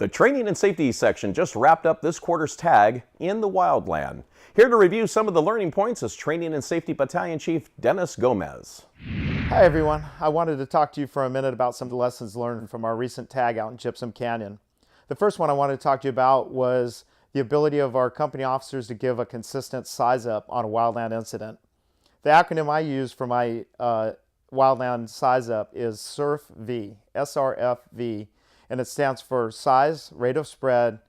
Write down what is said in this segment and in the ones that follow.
The training and safety section just wrapped up this quarter's TAG in the Wildland. Here to review some of the learning points is Training and Safety Battalion Chief Dennis Gomez. Hi everyone, I wanted to talk to you for a minute about some of the lessons learned from our recent TAG out in Gypsum Canyon. The first one I wanted to talk to you about was the ability of our company officers to give a consistent size up on a wildland incident. The acronym I use for my wildland size up is SRFV, S-R-F-V, and it stands for size, rate of spread,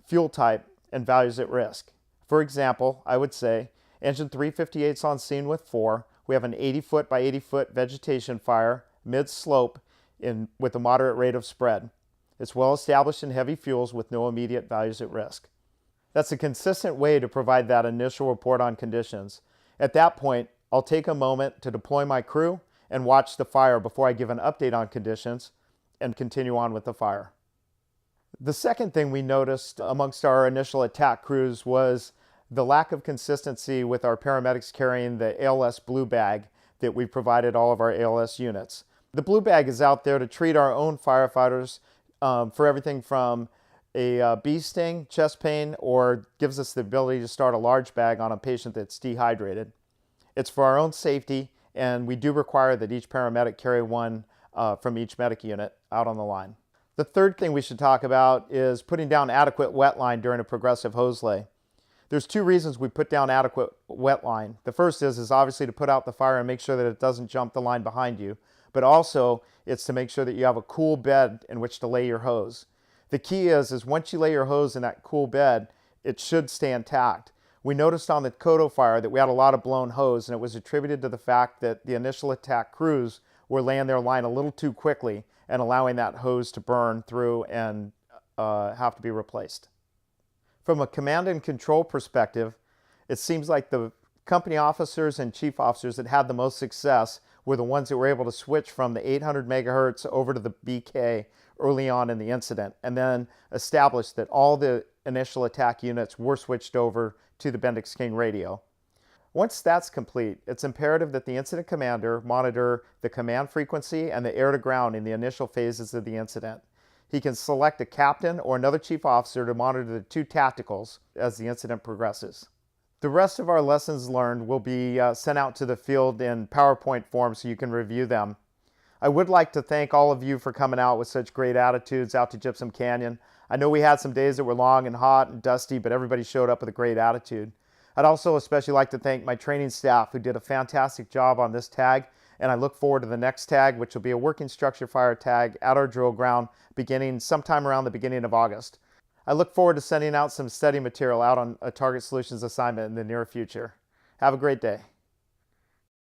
fuel type, and values at risk. For example, I would say engine 358's on scene with 4. We have an 80-foot by 80-foot vegetation fire, mid-slope, with a moderate rate of spread. It's well established in heavy fuels with no immediate values at risk. That's a consistent way to provide that initial report on conditions. At that point, I'll take a moment to deploy my crew and watch the fire before I give an update on conditions and continue on with the fire. The second thing we noticed amongst our initial attack crews was the lack of consistency with our paramedics carrying the ALS blue bag that we provided all of our ALS units. The blue bag is out there to treat our own firefighters for everything from a bee sting, chest pain, or gives us the ability to start a large bag on a patient that's dehydrated. It's for our own safety, and we do require that each paramedic carry one from each medic unit out on the line. The third thing we should talk about is putting down adequate wet line during a progressive hose lay. There's two reasons we put down adequate wet line. The first is obviously to put out the fire and make sure that it doesn't jump the line behind you, but also it's to make sure that you have a cool bed in which to lay your hose. The key is once you lay your hose in that cool bed, it should stay intact. We noticed on the Kodo fire that we had a lot of blown hose, and it was attributed to the fact that the initial attack crews were laying their line a little too quickly and allowing that hose to burn through and have to be replaced. From a command and control perspective, it seems like the company officers and chief officers that had the most success were the ones that were able to switch from the 800 megahertz over to the BK early on in the incident, and then establish that all the initial attack units were switched over to the Bendix King radio. Once that's complete, it's imperative that the incident commander monitor the command frequency and the air to ground in the initial phases of the incident. He can select a captain or another chief officer to monitor the two tacticals as the incident progresses. The rest of our lessons learned will be sent out to the field in PowerPoint form so you can review them. I would like to thank all of you for coming out with such great attitudes out to Gypsum Canyon. I know we had some days that were long and hot and dusty, but everybody showed up with a great attitude. I'd also especially like to thank my training staff who did a fantastic job on this TAG, and I look forward to the next TAG, which will be a working structure fire TAG at our drill ground beginning sometime around the beginning of August. I look forward to sending out some study material out on a Target Solutions assignment in the near future. Have a great day.